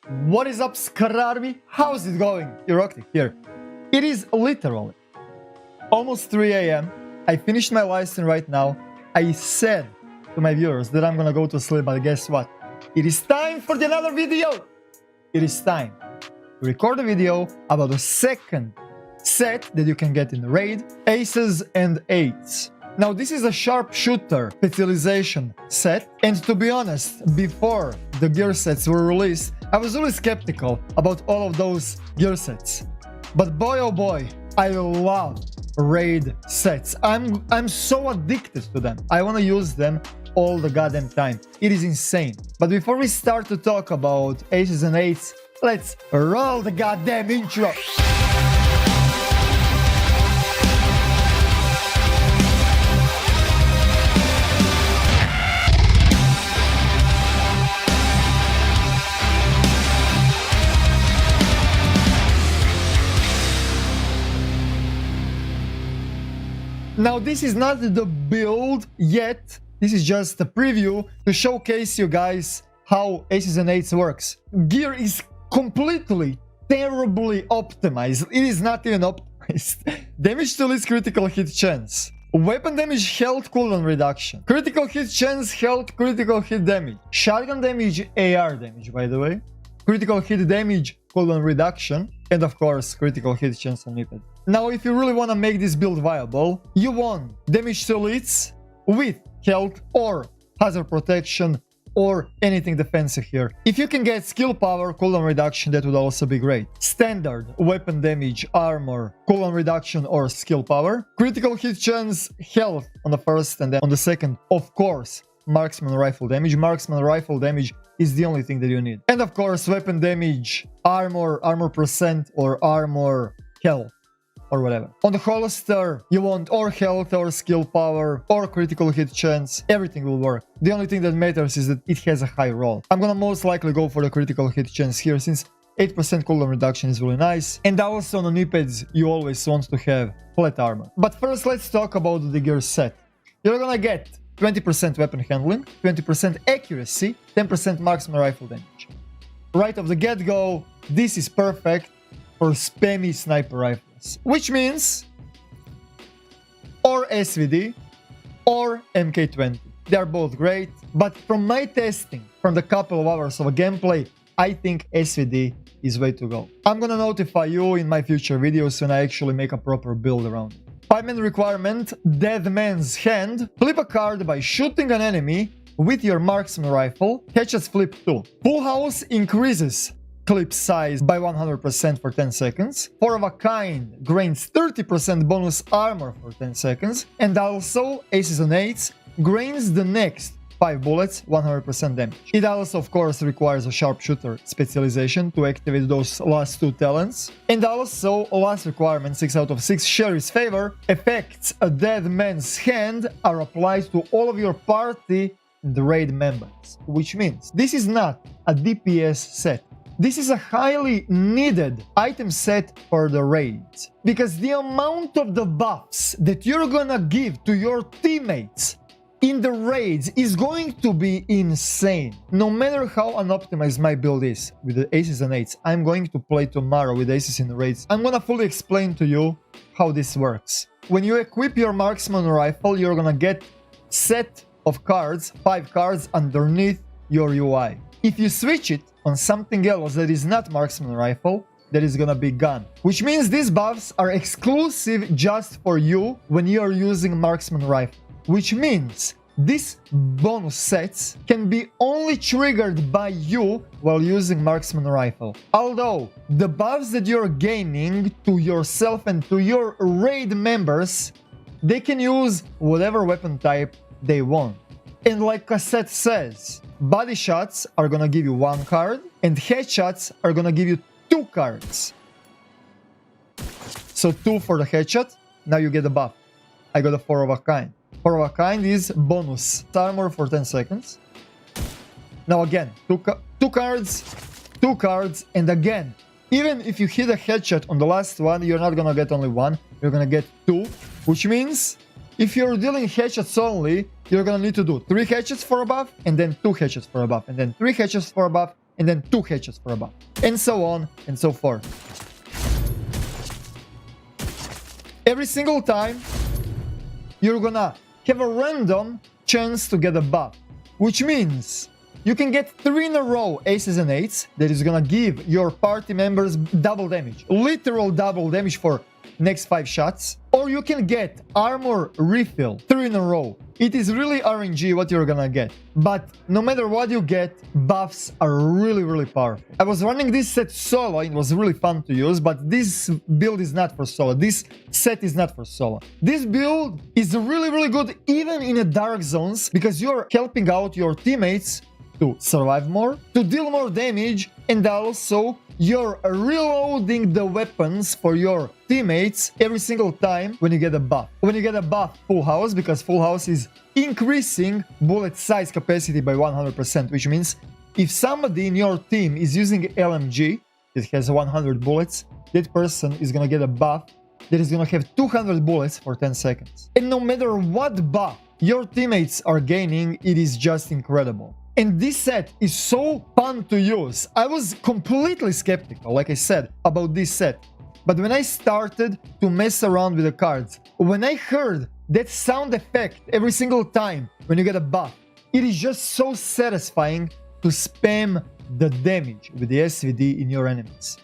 What is up, Skararmi? How's it going? Eroktic here. It is literally almost 3 a.m. I finished my live stream right now. I said to my viewers that I'm gonna go to sleep, but guess what? It is time for another video! It is time to record a video about the second set that you can get in the raid, Aces and Eights. Now this is a sharpshooter specialization set, and to be honest, before the gear sets were released, I was really skeptical about all of those gear sets. But boy oh boy, I love raid sets. I'm so addicted to them. I want to use them all the goddamn time. It is insane. But before we start to talk about Aces and Eights, let's roll the goddamn intro. Now this is not the build yet, this is just a preview to showcase you guys how Aces and Eights works. Gear is completely, terribly optimized. It is not even optimized. Damage to least critical hit chance. Weapon damage, health, cooldown reduction. Critical hit chance, health, critical hit damage. Shotgun damage, AR damage, by the way. Critical hit damage, cooldown reduction. And of course, critical hit chance on weapon. Now, if you really want to make this build viable, you want damage to elites with health or hazard protection or anything defensive here. If you can get skill power, cooldown reduction, that would also be great. Standard weapon damage, armor, cooldown reduction or skill power. Critical hit chance, health on the first, and then on the second, of course, marksman rifle damage. Marksman rifle damage is the only thing that you need. And of course, weapon damage, armor percent or armor health, or whatever. On the holster, you want or health or skill power or critical hit chance. Everything will work. The only thing that matters is that it has a high roll. I'm gonna most likely go for the critical hit chance here, since 8% cooldown reduction is really nice. And also on the knee pads, you always want to have flat armor. But first, let's talk about the gear set. You're gonna get 20% weapon handling, 20% accuracy, 10% marksman rifle damage. Right off the get-go, this is perfect for spammy sniper rifles, which means or SVD or MK20. They are both great, but from my testing, from the couple of hours of gameplay, I think SVD is way to go. I'm gonna notify you in my future videos when I actually make a proper build around it. 5-man requirement, Dead Man's Hand. Flip a card by shooting an enemy with your marksman rifle. Headshots flip 2. Full House increases clip size by 100% for 10 seconds. 4 of a Kind gains 30% bonus armor for 10 seconds. And also, Aces and Eights gains the next 5 bullets, 100% damage. It also, of course, requires a sharpshooter specialization to activate those last 2 talents. And also, last requirement, 6 out of 6, Sheriff's Favor. Effects a Dead Man's Hand are applied to all of your party and raid members. Which means, this is not a DPS set. This is a highly needed item set for the raids. Because the amount of the buffs that you're gonna give to your teammates in the raids is going to be insane. No matter how unoptimized my build is with the Aces and Eights, I'm going to play tomorrow with Aces in the raids. I'm gonna fully explain to you how this works. When you equip your marksman rifle, you're gonna get set of cards, 5 cards underneath your UI. If you switch it on something else that is not marksman rifle, that is gonna be gun. Which means these buffs are exclusive just for you when you are using marksman rifle. Which means these bonus sets can be only triggered by you while using marksman rifle. Although the buffs that you're gaining to yourself and to your raid members, they can use whatever weapon type they want. And like Cassette says, body shots are gonna give you 1 card and headshots are gonna give you 2 cards. So 2 for the headshot, now you get a buff. I got a 4 of a Kind. 4 of a Kind is bonus armor for 10 seconds. Now again, two cards, and again, even if you hit a headshot on the last one, you're not gonna get only 1, you're gonna get 2, which means if you're dealing headshots only, you're gonna need to do 3 headshots for a buff, and then 2 headshots for a buff, and then 3 headshots for a buff, and then 2 headshots for a buff, and so on and so forth. Every single time, you're gonna have a random chance to get a buff, which means you can get 3 in a row aces and eights that is gonna give your party members double damage, literal double damage for next 5 shots, or you can get armor refill 3 in a row. It is really RNG what you're gonna get, but no matter what you get, buffs are really powerful. I was running this set solo, it was really fun to use, but this build is not for solo. This set is not for solo. This build is really good even in the dark zones, because you're helping out your teammates to survive more, to deal more damage, and also you're reloading the weapons for your teammates every single time when you get a buff. When you get a buff full house, because full house is increasing bullet size capacity by 100%, which means if somebody in your team is using LMG that has 100 bullets, that person is gonna get a buff that is gonna have 200 bullets for 10 seconds. And no matter what buff your teammates are gaining, it is just incredible. And this set is so fun to use. I was completely skeptical, like I said, about this set. But when I started to mess around with the cards, when I heard that sound effect every single time when you get a buff, it is just so satisfying to spam the damage with the SVD in your enemies.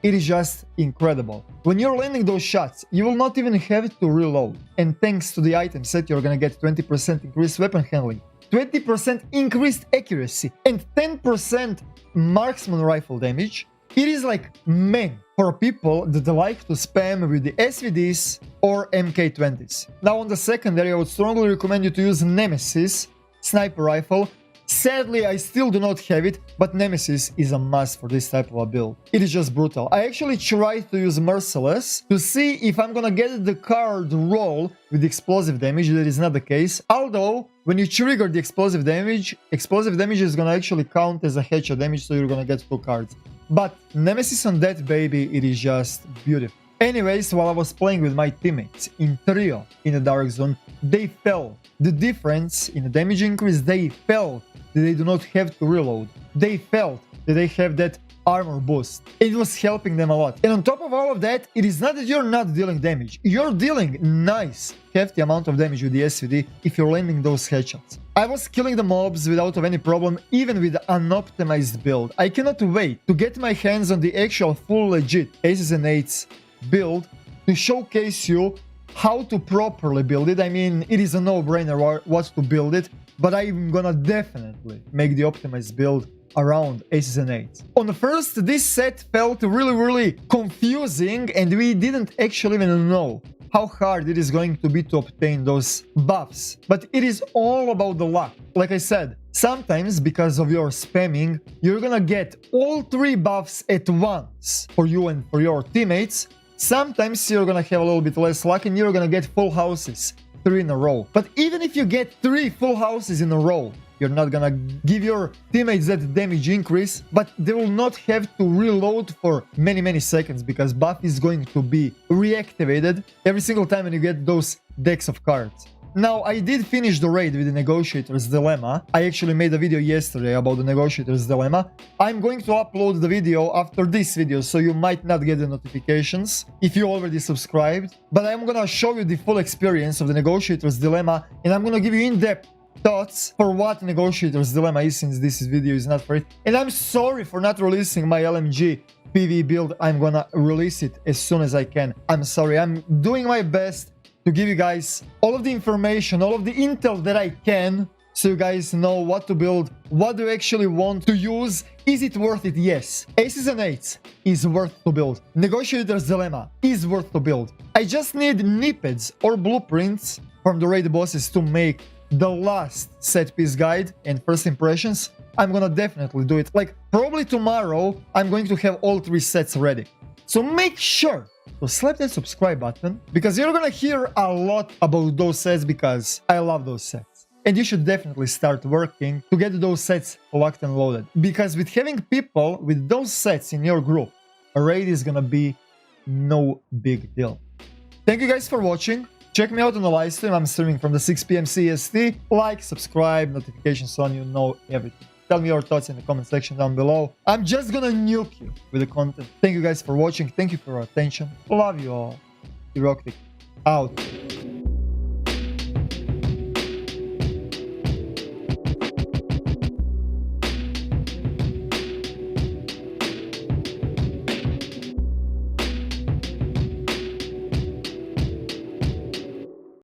It is just incredible. When you're landing those shots, you will not even have to reload. And thanks to the item set, you're gonna get 20% increased weapon handling, 20% increased accuracy, and 10% marksman rifle damage. It is like meant for people that like to spam with the SVDs or MK20s. Now on the secondary, I would strongly recommend you to use Nemesis sniper rifle. Sadly, I still do not have it, but Nemesis is a must for this type of a build. It is just brutal. I actually tried to use Merciless to see if I'm gonna get the card roll with explosive damage. That is not the case. Although, when you trigger the explosive damage is gonna actually count as a headshot damage, so you're gonna get 2 cards. But Nemesis on that baby, it is just beautiful. Anyways, while I was playing with my teammates in trio in the dark zone, they felt the difference in the damage increase. They felt that they do not have to reload. They felt that they have that armor boost. It was helping them a lot. And on top of all of that, it is not that you're not dealing damage. You're dealing nice, hefty amount of damage with the SVD if you're landing those headshots. I was killing the mobs without any problem, even with the unoptimized build. I cannot wait to get my hands on the actual full legit aces and eights build to showcase you how to properly build it. I mean, it is a no-brainer what to build it, but I'm gonna definitely make the optimized build around aces and eights. On the first, this set felt really confusing, and we didn't actually even know how hard it is going to be to obtain those buffs. But it is all about the luck. Like I said, sometimes because of your spamming, you're gonna get all 3 buffs at once for you and for your teammates. Sometimes you're gonna have a little bit less luck and you're gonna get full houses 3 in a row. But even if you get 3 full houses in a row, you're not gonna give your teammates that damage increase, but they will not have to reload for many seconds, because buff is going to be reactivated every single time when you get those decks of cards. Now, I did finish the raid with the Negotiator's Dilemma. I actually made a video yesterday about the Negotiator's Dilemma. I'm going to upload the video after this video, so you might not get the notifications if you already subscribed. But I'm gonna show you the full experience of the Negotiator's Dilemma, and I'm gonna give you in-depth thoughts for what Negotiator's Dilemma is, since this video is not for it. And I'm sorry for not releasing my LMG PV build. I'm gonna release it as soon as I can. I'm sorry. I'm doing my best to give you guys all of the information, all of the intel that I can, so you guys know what to build, what do you actually want to use. Is it worth it? Yes. Aces and eights is worth to build. Negotiator's Dilemma is worth to build. I just need snippets or blueprints from the raid bosses to make the last set piece guide and first impressions. I'm gonna definitely do it. Like, probably tomorrow, I'm going to have all 3 sets ready. So make sure to slap that subscribe button, because you're gonna hear a lot about those sets, because I love those sets. And you should definitely start working to get those sets locked and loaded, because with having people with those sets in your group, a raid is gonna be no big deal. Thank you guys for watching. Check me out on the live stream. I'm streaming from the 6 p.m. CEST. Like, subscribe, notifications on, you know everything. Tell me your thoughts in the comment section down below. I'm just gonna nuke you with the content. Thank you guys for watching. Thank you for your attention. Love you all. Eroktic out.